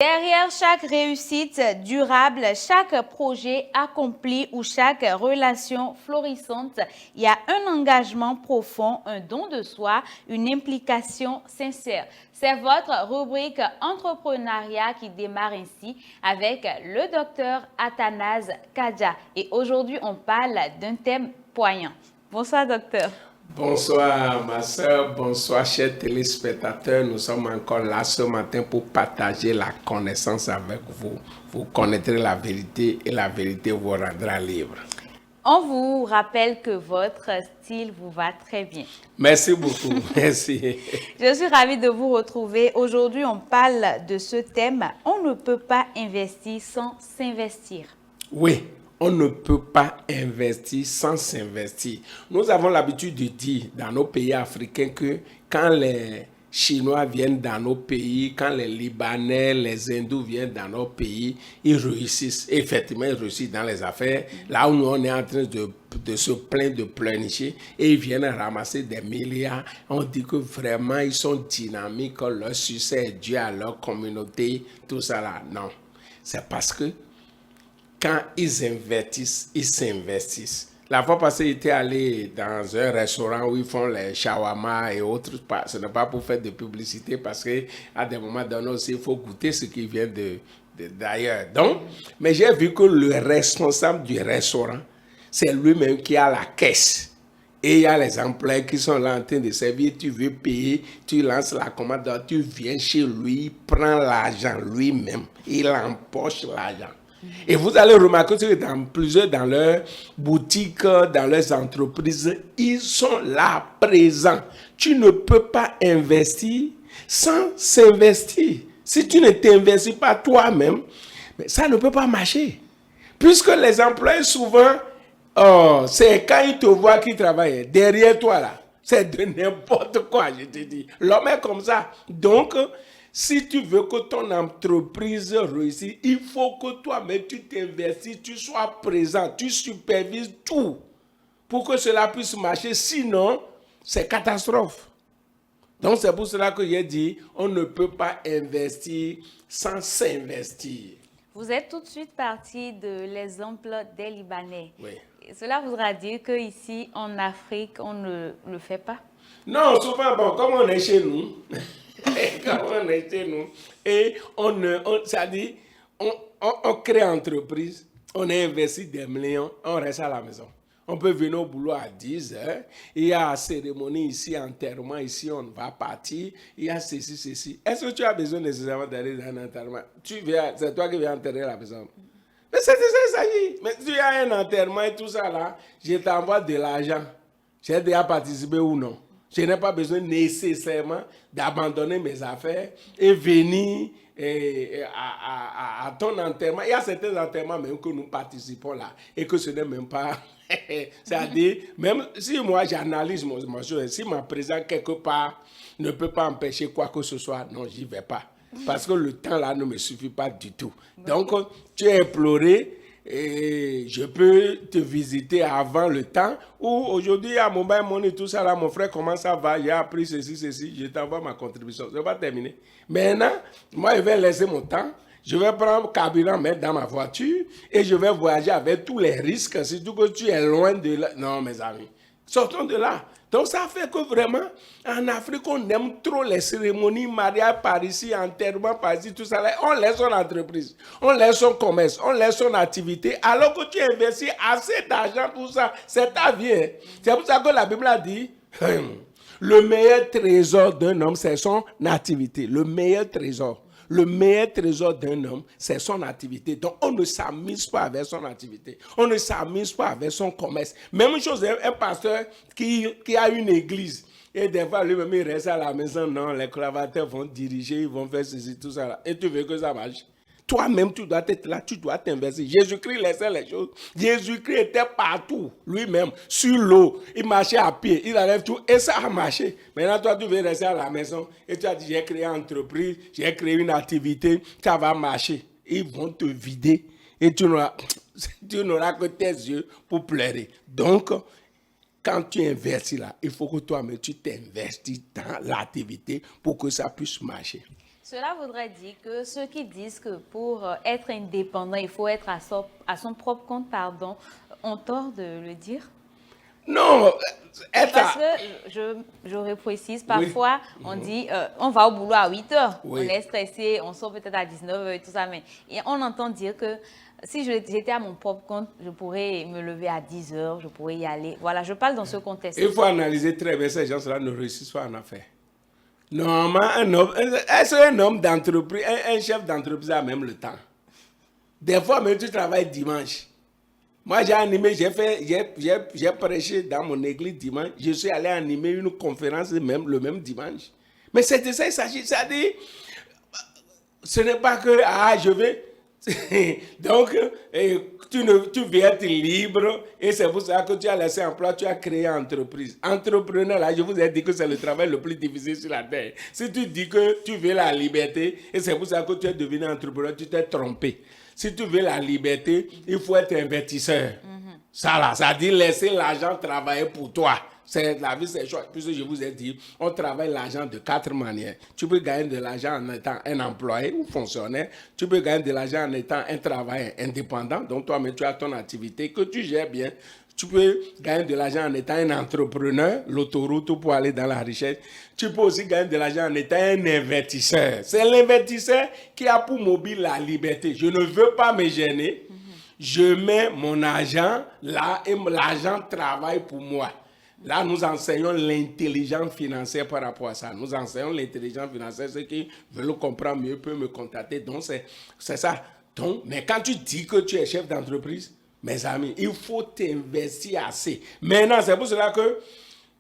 Derrière chaque réussite durable, chaque projet accompli ou chaque relation florissante, il y a un engagement profond, un don de soi, une implication sincère. C'est votre rubrique entrepreneuriat qui démarre ainsi avec le docteur Athanase Kadja. Et aujourd'hui, on parle d'un thème poignant. Bonsoir, docteur. Bonsoir ma soeur, bonsoir chers téléspectateurs. Nous sommes encore là ce matin pour partager la connaissance avec vous. Vous connaîtrez la vérité et la vérité vous rendra libre. On vous rappelle que votre style vous va très bien. Merci beaucoup, merci. Je suis ravie de vous retrouver. Aujourd'hui, on parle de ce thème. On ne peut pas investir sans s'investir. Oui. On ne peut pas investir sans s'investir. Nous avons l'habitude de dire dans nos pays africains que quand les Chinois viennent dans nos pays, quand les Libanais, les Hindous viennent dans nos pays, ils réussissent. Effectivement, ils réussissent dans les affaires. Là où nous, on est en train de se plaindre, de pleurnicher, et ils viennent ramasser des milliards. On dit que vraiment, ils sont dynamiques, leur succès est dû à leur communauté, tout ça là. Non, c'est parce que quand ils investissent, ils s'investissent. La fois passée, j'étais allé dans un restaurant où ils font les shawarma et autres. Ce n'est pas pour faire de publicité parce qu'à des moments donnés aussi, il faut goûter ce qui vient d'ailleurs. Donc, mais j'ai vu que le responsable du restaurant, c'est lui-même qui a la caisse. Et il y a les employés qui sont là en train de servir. Tu veux payer, tu lances la commande, tu viens chez lui, il prend l'argent lui-même. Il empoche l'argent. Et vous allez remarquer que dans leurs boutiques, dans leurs entreprises, ils sont là présents. Tu ne peux pas investir sans s'investir. Si tu ne t'investis pas toi-même, ça ne peut pas marcher. Puisque les employés souvent, c'est quand ils te voient qu'ils travaillent derrière toi là. C'est de n'importe quoi, je te dis. L'homme est comme ça. Donc, si tu veux que ton entreprise réussisse, il faut que toi-même tu t'investisses, tu sois présent, tu supervises tout pour que cela puisse marcher. Sinon, c'est catastrophe. Donc, c'est pour cela que j'ai dit, on ne peut pas investir sans s'investir. Vous êtes tout de suite parti de l'exemple des Libanais. Oui. Et cela voudra dire qu'ici, en Afrique, on ne le fait pas? Non, souvent, bon, comme on est chez nous, et c'est-à-dire, on crée entreprise, on investit des millions, on reste à la maison. On peut venir au boulot à 10 heures, il y a cérémonie ici, enterrement ici, on va partir, il y a ceci. Est-ce que tu as besoin nécessairement d'aller dans un enterrement? C'est toi qui viens enterrer la personne. Mais c'est ça, mais si tu as un enterrement et tout ça là, je t'envoie de l'argent. J'ai déjà participé ou non? Je n'ai pas besoin nécessairement d'abandonner mes affaires et venir à ton enterrement. Il y a certains enterrements même que nous participons là et que ce n'est même pas... C'est-à-dire, même si moi j'analyse mon chose, si ma présence quelque part ne peut pas empêcher quoi que ce soit, non, j'y vais pas. Parce que le temps là ne me suffit pas du tout. Donc, tu es imploré. Et je peux te visiter avant le temps où aujourd'hui à Mobile Money, tout ça là, mon frère commence à va, j'ai appris ceci, je t'envoie ma contribution. Je vais pas terminer. Maintenant, moi je vais laisser mon temps, je vais prendre le carburant, mettre dans ma voiture et je vais voyager avec tous les risques, surtout que tu es loin de là. Non mes amis, sortons de là. Donc ça fait que vraiment, en Afrique, on aime trop les cérémonies, mariage par ici, enterrement par ici, tout ça. Là. On laisse son entreprise, on laisse son commerce, on laisse son activité, alors que tu investis assez d'argent pour ça. C'est ta vie. Hein. C'est pour ça que la Bible a dit, le meilleur trésor d'un homme, c'est son activité. Le meilleur trésor. Le meilleur trésor d'un homme, c'est son activité. Donc, on ne s'amuse pas avec son activité. On ne s'amuse pas avec son commerce. Même chose, un pasteur qui a une église. Et des fois, lui-même, il reste à la maison. Non, les collaborateurs vont diriger, ils vont faire ceci, tout ça. Là. Et tu veux que ça marche? Toi-même, tu dois être là, tu dois t'investir. Jésus-Christ laissait les choses. Jésus-Christ était partout, lui-même, sur l'eau. Il marchait à pied, il enlève tout, et ça a marché. Maintenant, toi, tu veux rester à la maison, et tu as dit, j'ai créé une entreprise, j'ai créé une activité, ça va marcher. Ils vont te vider, et tu n'auras que tes yeux pour pleurer. Donc, quand tu investis là, il faut que toi-même, tu t'investis dans l'activité pour que ça puisse marcher. Cela voudrait dire que ceux qui disent que pour être indépendant, il faut être à son propre compte, pardon, ont tort de le dire. Non, Parce que, je précise, Oui. parfois, on dit, on va au boulot à 8 heures, Oui. on est stressé, on sort peut-être à 19 heures et tout ça, mais et on entend dire que si j'étais à mon propre compte, je pourrais me lever à 10 heures, je pourrais y aller. Voilà, je parle dans ce contexte. Il faut analyser très bien ces gens-là ne réussissent pas en affaires. Normalement, un homme, est-ce qu'un homme d'entreprise, un chef d'entreprise a même le temps? Des fois, même tu travailles dimanche. Moi, j'ai animé, j'ai prêché dans mon église dimanche. Je suis allé animer une conférence le même dimanche. Mais c'est de ça qu'il s'agit. C'est-à-dire, ce n'est pas que, je vais. Donc, tu veux être libre et c'est pour ça que tu as laissé emploi, tu as créé entreprise. Entrepreneur, là, je vous ai dit que c'est le travail le plus difficile sur la terre. Si tu dis que tu veux la liberté et c'est pour ça que tu es devenu entrepreneur, tu t'es trompé. Si tu veux la liberté, il faut être investisseur. Ça là, ça dit laisser l'argent travailler pour toi. La vie, c'est chouette. Puisque je vous ai dit, on travaille l'argent de 4 manières. Tu peux gagner de l'argent en étant un employé ou fonctionnaire. Tu peux gagner de l'argent en étant un travailleur indépendant. Donc, toi-même, tu as ton activité que tu gères bien. Tu peux gagner de l'argent en étant un entrepreneur, l'autoroute pour aller dans la richesse. Tu peux aussi gagner de l'argent en étant un investisseur. C'est l'investisseur qui a pour mobile la liberté. Je ne veux pas me gêner. Je mets mon argent là et l'argent travaille pour moi. Là, nous enseignons l'intelligence financière par rapport à ça. Nous enseignons l'intelligence financière. Ceux qui veulent comprendre mieux peuvent me contacter. Donc, c'est ça. Donc, mais quand tu dis que tu es chef d'entreprise, mes amis, il faut t'investir assez. Maintenant, c'est pour cela que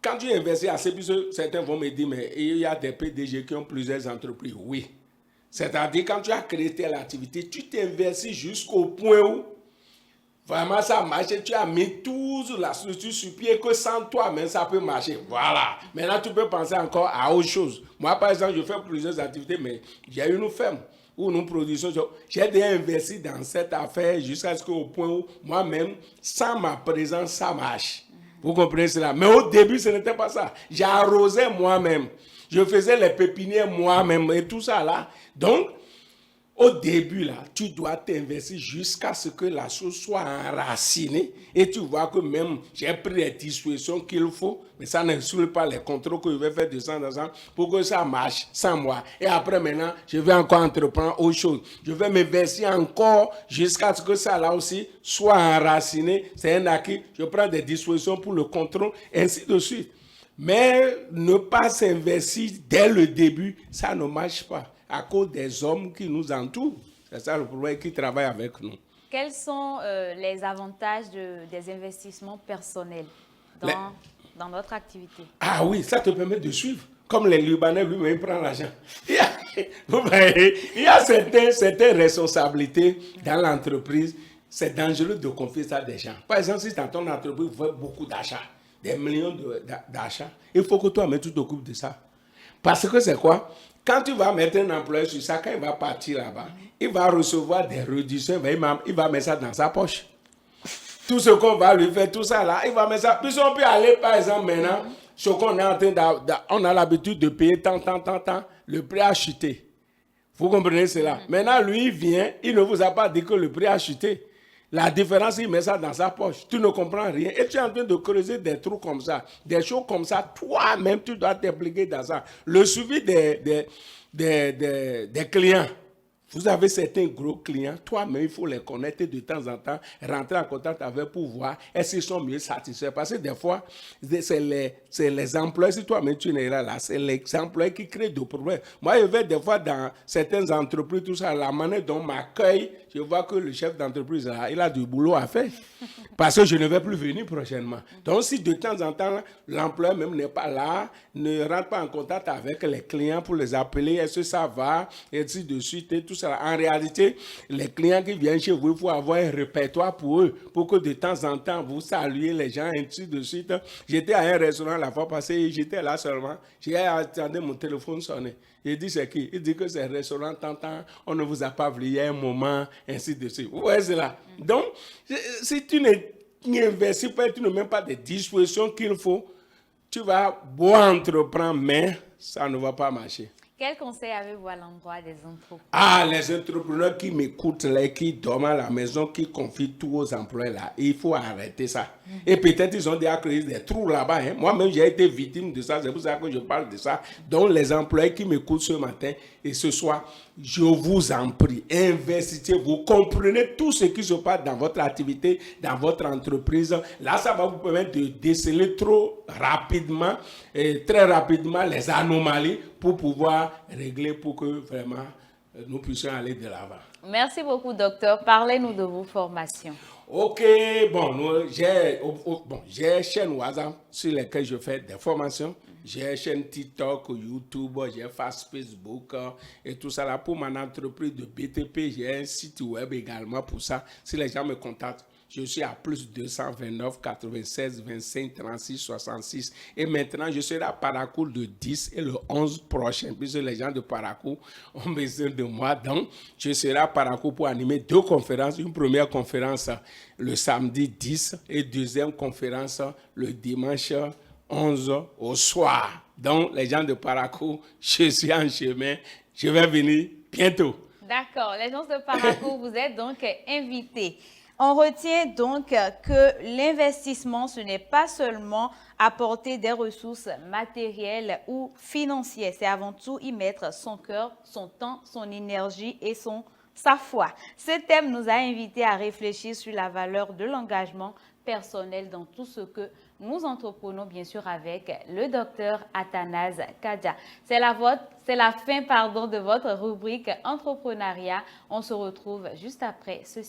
quand tu investis assez, puisque certains vont me dire, mais il y a des PDG qui ont plusieurs entreprises. Oui. C'est-à-dire, quand tu as créé telle activité, tu t'investis jusqu'au point où vraiment, ça marche. Tu as mis toute la structure sur pied que sans toi, même ça peut marcher. Voilà. Maintenant, tu peux penser encore à autre chose. Moi, par exemple, je fais plusieurs activités, mais j'ai une ferme où nous produisons. J'ai déjà investi dans cette affaire jusqu'à ce qu'au point où moi-même, sans ma présence, ça marche. Vous comprenez cela? Mais au début, ce n'était pas ça. J'arrosais moi-même. Je faisais les pépinières moi-même et tout ça là. Donc, au début, là, tu dois t'investir jusqu'à ce que la chose soit enracinée. Et tu vois que même, j'ai pris les dispositions qu'il faut, mais ça n'exclut pas les contrôles que je vais faire de temps en temps pour que ça marche sans moi. Et après, maintenant, je vais encore entreprendre autre chose. Je vais m'investir encore jusqu'à ce que ça, là aussi, soit enraciné. C'est un acquis. Je prends des dispositions pour le contrôle, ainsi de suite. Mais ne pas s'investir dès le début, ça ne marche pas. À cause des hommes qui nous entourent. C'est ça le problème, qui travaillent avec nous. Quels sont les avantages des investissements personnels dans notre activité? Ah oui, ça te permet de suivre. Comme les Libanais, lui-même, prend l'argent. Vous voyez, il y a certaines responsabilités dans l'entreprise. C'est dangereux de confier ça à des gens. Par exemple, si dans ton entreprise, vous faites beaucoup d'achats, des millions d'achats, il faut que toi-même, tu t'occupes de ça. Parce que c'est quoi? Quand tu vas mettre un employé sur ça, quand il va partir là-bas, il va recevoir des réductions, il va mettre ça dans sa poche. Tout ce qu'on va lui faire, tout ça là, il va mettre ça. Puis on peut aller, par exemple, maintenant, ce qu'on est en train on a l'habitude de payer tant, le prix a chuté. Vous comprenez cela? Maintenant, lui, il vient, il ne vous a pas dit que le prix a chuté. La différence, il met ça dans sa poche. Tu ne comprends rien. Et tu es en train de creuser des trous comme ça. Des choses comme ça. Toi-même, tu dois t'impliquer dans ça. Le suivi des clients. Vous avez certains gros clients. Toi-même, il faut les connaître de temps en temps. Rentrer en contact avec pour voir est-ce qu'ils sont mieux satisfaits. Parce que des fois, c'est les employés. Si toi-même, tu n'es là, c'est les employés qui créent des problèmes. Moi, je vais des fois dans certaines entreprises, tout ça, la manière dont on m'accueille, je vois que le chef d'entreprise, là, il a du boulot à faire. Parce que je ne vais plus venir prochainement. Donc, si de temps en temps, l'employeur même n'est pas là, ne rentre pas en contact avec les clients pour les appeler, est-ce que ça va, et ainsi de suite, et tout ça. En réalité, les clients qui viennent chez vous, il faut avoir un répertoire pour eux, pour que de temps en temps, vous saluez les gens, et ainsi de suite. J'étais à un restaurant la fois passée, j'étais là seulement, j'ai attendu mon téléphone sonner. Il dit c'est qui? Il dit que c'est un restaurant, tant, on ne vous a pas vu il y a un moment, ainsi de suite. Vous voyez cela? Donc, si tu n'investis pas, tu ne mets pas des dispositions qu'il faut, tu vas beau entreprendre, mais ça ne va pas marcher. Quel conseil avez-vous à l'endroit des entrepreneurs? Ah, les entrepreneurs qui m'écoutent, là, qui dorment à la maison, qui confient tout aux employés, là, il faut arrêter ça. Et peut-être ils ont déjà créé des trous là-bas. Hein. Moi-même, j'ai été victime de ça. C'est pour ça que je parle de ça. Donc, les employés qui m'écoutent ce matin et ce soir, je vous en prie, investissez, vous comprenez tout ce qui se passe dans votre activité, dans votre entreprise. Là, ça va vous permettre de déceler trop rapidement, et très rapidement les anomalies pour pouvoir régler pour que vraiment nous puissions aller de l'avant. Merci beaucoup, docteur. Parlez-nous de vos formations. Ok, bon, j'ai chaîne WhatsApp sur laquelle je fais des formations. J'ai chaîne TikTok, YouTube, j'ai Facebook et tout ça là pour mon entreprise de BTP. J'ai un site web également pour ça. Si les gens me contactent, je suis à plus 229 96 25 36 66. Et maintenant, je serai à Paracourt le 10 et le 11 prochain, puisque les gens de Paracourt ont besoin de moi. Donc, je serai à Paracourt pour animer 2 conférences. Une première conférence le samedi 10 et deuxième conférence le dimanche 11 au soir. Donc, les gens de Paracourt, je suis en chemin. Je vais venir bientôt. D'accord. Les gens de Paracourt, vous êtes donc invités. On retient donc que l'investissement, ce n'est pas seulement apporter des ressources matérielles ou financières. C'est avant tout y mettre son cœur, son temps, son énergie et sa foi. Ce thème nous a invités à réfléchir sur la valeur de l'engagement personnel dans tout ce que nous entreprenons, bien sûr, avec le docteur Athanase Kadja. C'est la fin de votre rubrique entrepreneuriat. On se retrouve juste après ceci.